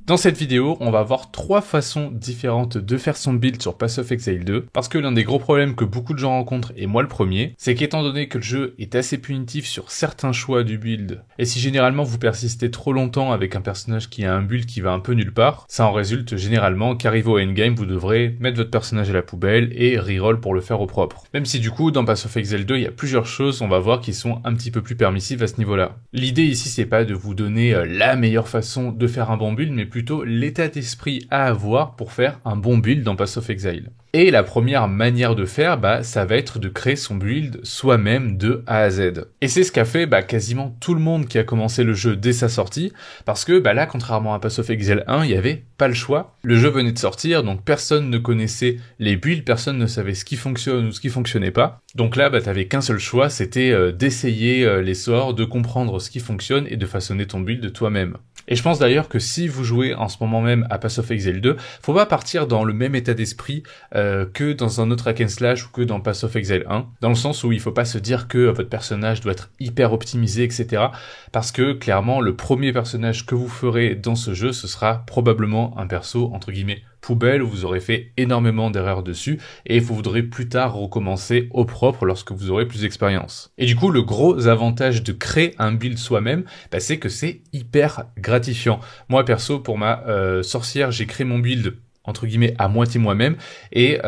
Dans cette vidéo, on va voir 3 façons différentes de faire son build sur Path of Exile 2, parce que l'un des gros problèmes que beaucoup de gens rencontrent, et moi le premier, c'est qu'étant donné que le jeu est assez punitif sur certains choix du build, et si généralement vous persistez trop longtemps avec un personnage qui a un build qui va un peu nulle part, ça en résulte généralement qu'arrivé au endgame, vous devrez mettre votre personnage à la poubelle et reroll pour le faire au propre. Même si du coup, dans Path of Exile 2, il y a plusieurs choses, on va voir, qui sont un petit peu plus permissives à ce niveau-là. L'idée ici, c'est pas de vous donner la meilleure façon de faire un bon build, mais plutôt l'état d'esprit à avoir pour faire un bon build dans Path of Exile. Et la première manière de faire, ça va être de créer son build soi-même de A à Z. Et c'est ce qu'a fait quasiment tout le monde qui a commencé le jeu dès sa sortie, parce que là, contrairement à Path of Exile 1, il n'y avait pas le choix. Le jeu venait de sortir, donc personne ne connaissait les builds, personne ne savait ce qui fonctionne ou ce qui fonctionnait pas. Donc là, t'avais qu'un seul choix, c'était d'essayer les sorts, de comprendre ce qui fonctionne et de façonner ton build de toi-même. Et je pense d'ailleurs que si vous jouez en ce moment même à Path of Exile 2, faut pas partir dans le même état d'esprit que dans un autre hack and slash ou que dans Path of Exile 1, dans le sens où il faut pas se dire que votre personnage doit être hyper optimisé, etc. Parce que clairement, le premier personnage que vous ferez dans ce jeu, ce sera probablement un perso, entre guillemets, poubelle, où vous aurez fait énormément d'erreurs dessus, et vous voudrez plus tard recommencer au propre lorsque vous aurez plus d'expérience. Et du coup, le gros avantage de créer un build soi-même, c'est que c'est hyper gratifiant. Moi, perso, pour ma sorcière, j'ai créé mon build entre guillemets à moitié moi-même, et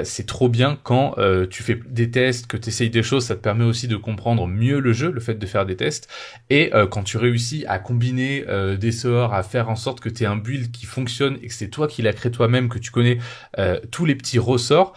c'est trop bien quand tu fais des tests, que tu essayes des choses, ça te permet aussi de comprendre mieux le jeu, le fait de faire des tests, et quand tu réussis à combiner des sorts, à faire en sorte que tu aies un build qui fonctionne et que c'est toi qui l'as créé toi-même, que tu connais tous les petits ressorts,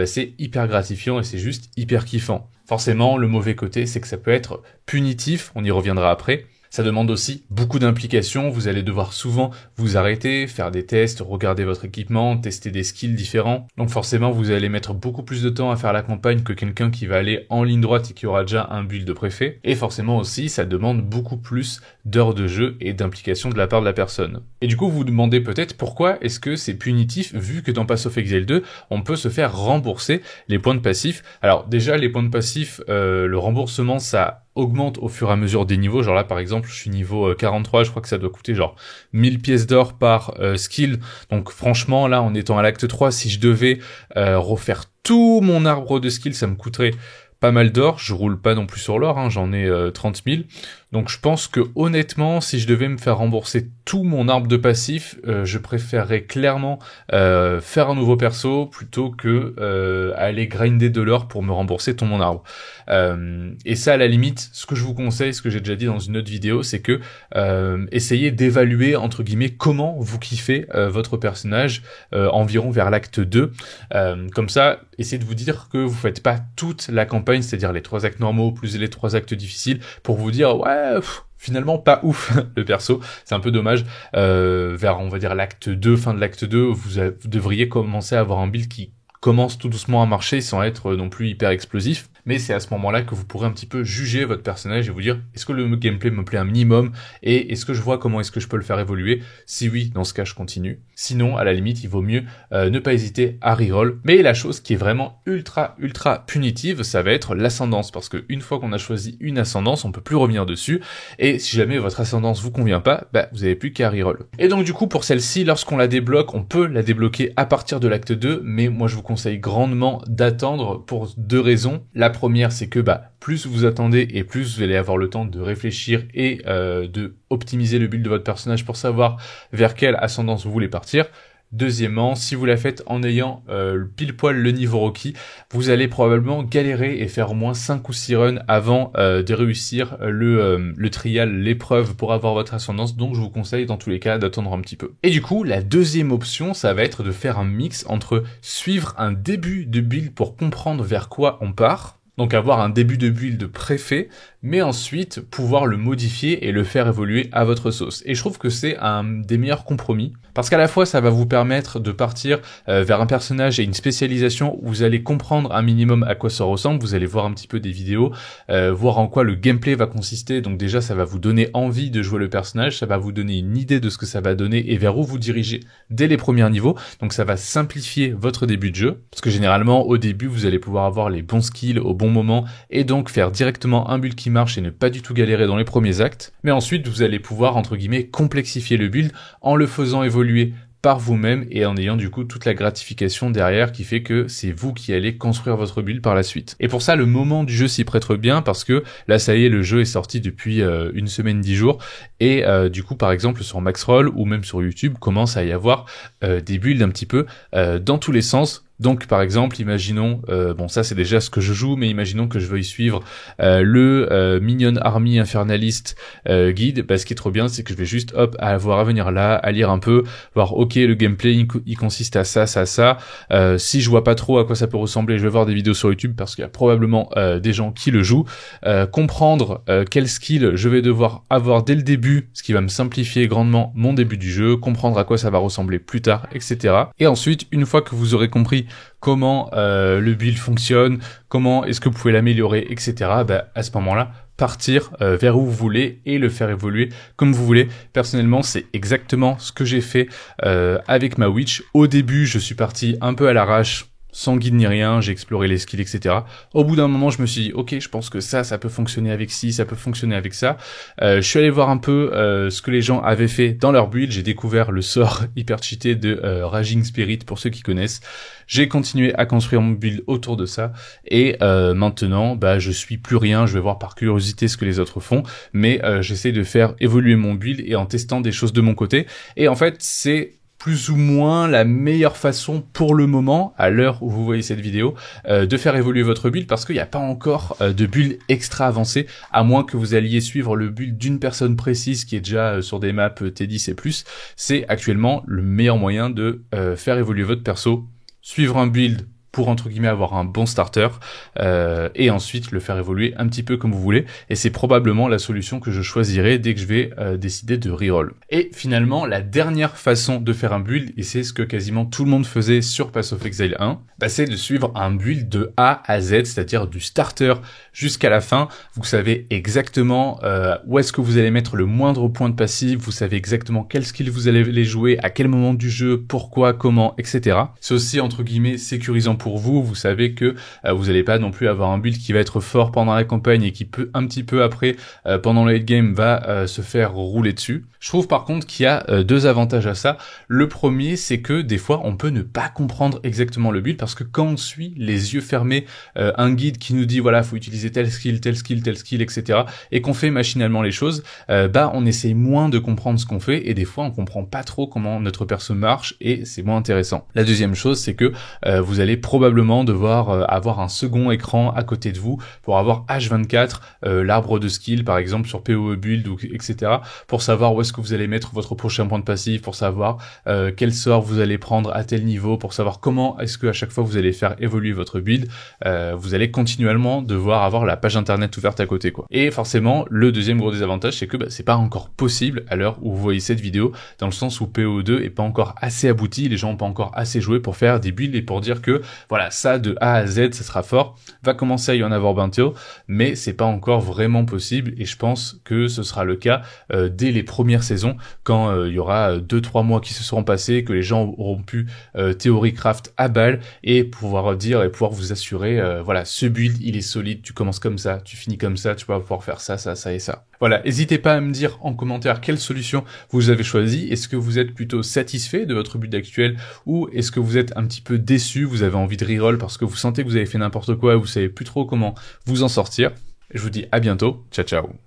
c'est hyper gratifiant et c'est juste hyper kiffant. Forcément, le mauvais côté, c'est que ça peut être punitif, on y reviendra après. Ça demande aussi beaucoup d'implication, vous allez devoir souvent vous arrêter, faire des tests, regarder votre équipement, tester des skills différents. Donc forcément, vous allez mettre beaucoup plus de temps à faire la campagne que quelqu'un qui va aller en ligne droite et qui aura déjà un build de préfet. Et forcément aussi, ça demande beaucoup plus d'heures de jeu et d'implication de la part de la personne. Et du coup, vous vous demandez peut-être pourquoi est-ce que c'est punitif, vu que dans Path of Exile 2, on peut se faire rembourser les points de passif. Alors déjà, les points de passif, le remboursement, ça augmente au fur et à mesure des niveaux. Genre là, par exemple, je suis niveau 43, je crois que ça doit coûter genre 1000 pièces d'or par skill. Donc franchement, là, en étant à l'acte 3, si je devais refaire tout mon arbre de skill, ça me coûterait pas mal d'or. Je roule pas non plus sur l'or, j'en ai 30 000. Donc je pense que honnêtement, si je devais me faire rembourser tout mon arbre de passif, je préférerais clairement faire un nouveau perso plutôt que aller grinder de l'or pour me rembourser tout mon arbre. Et ça, à la limite, ce que je vous conseille, ce que j'ai déjà dit dans une autre vidéo, c'est que essayez d'évaluer, entre guillemets, comment vous kiffez votre personnage environ vers l'acte 2. Comme ça, essayez de vous dire que vous faites pas toute la campagne, c'est-à-dire les 3 actes normaux plus les 3 actes difficiles, pour vous dire ouais, finalement pas ouf le perso, c'est un peu dommage. Vers on va dire l'acte 2, fin de l'acte 2, vous devriez commencer à avoir un build qui commence tout doucement à marcher sans être non plus hyper explosif. Mais c'est à ce moment-là que vous pourrez un petit peu juger votre personnage et vous dire est-ce que le gameplay me plaît un minimum et est-ce que je vois comment est-ce que je peux le faire évoluer. Si oui, dans ce cas, je continue. Sinon, à la limite, il vaut mieux ne pas hésiter à reroll. Mais la chose qui est vraiment ultra punitive, ça va être l'ascendance, parce que une fois qu'on a choisi une ascendance, on peut plus revenir dessus. Et si jamais votre ascendance vous convient pas, vous avez plus qu'à reroll. Et donc du coup, pour celle-ci, lorsqu'on la débloque, on peut la débloquer à partir de l'acte 2, mais moi je vous conseille grandement d'attendre pour 2 raisons. La première, c'est que plus vous attendez et plus vous allez avoir le temps de réfléchir et de optimiser le build de votre personnage pour savoir vers quelle ascendance vous voulez partir. Deuxièmement, si vous la faites en ayant pile poil le niveau requis, vous allez probablement galérer et faire au moins 5 ou 6 runs avant de réussir le trial, l'épreuve pour avoir votre ascendance. Donc je vous conseille dans tous les cas d'attendre un petit peu. Et du coup, la deuxième option, ça va être de faire un mix entre suivre un début de build pour comprendre vers quoi on part, donc avoir un début de build préfet, mais ensuite pouvoir le modifier et le faire évoluer à votre sauce. Et je trouve que c'est un des meilleurs compromis, parce qu'à la fois ça va vous permettre de partir vers un personnage et une spécialisation où vous allez comprendre un minimum à quoi ça ressemble, vous allez voir un petit peu des vidéos, voir en quoi le gameplay va consister, donc déjà ça va vous donner envie de jouer le personnage, ça va vous donner une idée de ce que ça va donner et vers où vous dirigez dès les premiers niveaux, donc ça va simplifier votre début de jeu, parce que généralement au début vous allez pouvoir avoir les bons skills au bon moment et donc faire directement un build qui qui marche et ne pas du tout galérer dans les premiers actes. Mais ensuite, vous allez pouvoir, entre guillemets, complexifier le build en le faisant évoluer par vous-même et en ayant du coup toute la gratification derrière qui fait que c'est vous qui allez construire votre build par la suite. Et pour ça, le moment du jeu s'y prête bien parce que là, ça y est, le jeu est sorti depuis une semaine, 10 jours et du coup, par exemple, sur Maxroll ou même sur YouTube, commence à y avoir des builds un petit peu dans tous les sens. Donc par exemple, imaginons, bon ça c'est déjà ce que je joue, mais imaginons que je veuille suivre le Minion Army Infernalist guide. Bah, ce qui est trop bien, c'est que je vais juste hop avoir à venir là, à lire un peu, voir ok le gameplay il consiste à ça, ça, ça. Si je vois pas trop à quoi ça peut ressembler, je vais voir des vidéos sur YouTube parce qu'il y a probablement des gens qui le jouent. Comprendre quel skill je vais devoir avoir dès le début, ce qui va me simplifier grandement mon début du jeu, comprendre à quoi ça va ressembler plus tard, etc. Et ensuite, une fois que vous aurez compris comment le build fonctionne, comment est-ce que vous pouvez l'améliorer, etc. Bah, à ce moment-là, partir vers où vous voulez et le faire évoluer comme vous voulez. Personnellement, c'est exactement ce que j'ai fait avec ma Witch. Au début, je suis parti un peu à l'arrache, sans guide ni rien, j'ai exploré les skills, etc. Au bout d'un moment, je me suis dit, ok, je pense que ça peut fonctionner avec ci, ça peut fonctionner avec ça. Je suis allé voir un peu ce que les gens avaient fait dans leur build. J'ai découvert le sort hyper cheaté de Raging Spirit, pour ceux qui connaissent. J'ai continué à construire mon build autour de ça. Et maintenant, bah, je suis plus rien. Je vais voir par curiosité ce que les autres font. Mais j'essaie de faire évoluer mon build et en testant des choses de mon côté. Et en fait, c'est plus ou moins la meilleure façon pour le moment, à l'heure où vous voyez cette vidéo, de faire évoluer votre build parce qu'il n'y a pas encore de build extra avancé, à moins que vous alliez suivre le build d'une personne précise qui est déjà sur des maps T10 et plus. C'est actuellement le meilleur moyen de faire évoluer votre perso, suivre un build pour entre guillemets avoir un bon starter et ensuite le faire évoluer un petit peu comme vous voulez, et c'est probablement la solution que je choisirai dès que je vais décider de reroll. Et finalement, la dernière façon de faire un build, et c'est ce que quasiment tout le monde faisait sur Path of Exile 1, bah, c'est de suivre un build de A à Z, c'est-à-dire du starter jusqu'à la fin. Vous savez exactement où est-ce que vous allez mettre le moindre point de passif, vous savez exactement quel skill vous allez les jouer, à quel moment du jeu, pourquoi, comment, etc. C'est aussi entre guillemets sécurisant pour vous. Vous savez que vous n'allez pas non plus avoir un build qui va être fort pendant la campagne et qui peut un petit peu après, pendant le late game, va se faire rouler dessus. Je trouve par contre qu'il y a deux avantages à ça. Le premier, c'est que des fois, on peut ne pas comprendre exactement le build parce que quand on suit les yeux fermés un guide qui nous dit voilà, faut utiliser tel skill, etc. et qu'on fait machinalement les choses, bah on essaye moins de comprendre ce qu'on fait et des fois on comprend pas trop comment notre perso marche et c'est moins intéressant. La deuxième chose, c'est que vous allez probablement devoir avoir un second écran à côté de vous pour avoir H24 l'arbre de skill par exemple sur PoE build ou etc. pour savoir où est-ce que vous allez mettre votre prochain point de passif, pour savoir quel sort vous allez prendre à tel niveau, pour savoir comment est-ce que à chaque fois vous allez faire évoluer votre build. Vous allez continuellement devoir avoir la page internet ouverte à côté quoi. Et forcément le deuxième gros désavantage, c'est que bah, c'est pas encore possible à l'heure où vous voyez cette vidéo, dans le sens où PoE2 est pas encore assez abouti, les gens ont pas encore assez joué pour faire des builds et pour dire que voilà, ça de A à Z, ça sera fort. Va commencer à y en avoir bientôt, mais c'est pas encore vraiment possible et je pense que ce sera le cas dès les premières saisons, quand il y aura 2-3 mois qui se seront passés, que les gens auront pu Theory Craft à balle et pouvoir dire et pouvoir vous assurer voilà, ce build il est solide, tu commences comme ça, tu finis comme ça, tu vas pouvoir faire ça, ça, ça et ça. Voilà, n'hésitez pas à me dire en commentaire quelle solution vous avez choisi. Est-ce que vous êtes plutôt satisfait de votre build actuel ou est-ce que vous êtes un petit peu déçu, vous avez envie de reroll parce que vous sentez que vous avez fait n'importe quoi et vous savez plus trop comment vous en sortir. Je vous dis à bientôt, ciao ciao.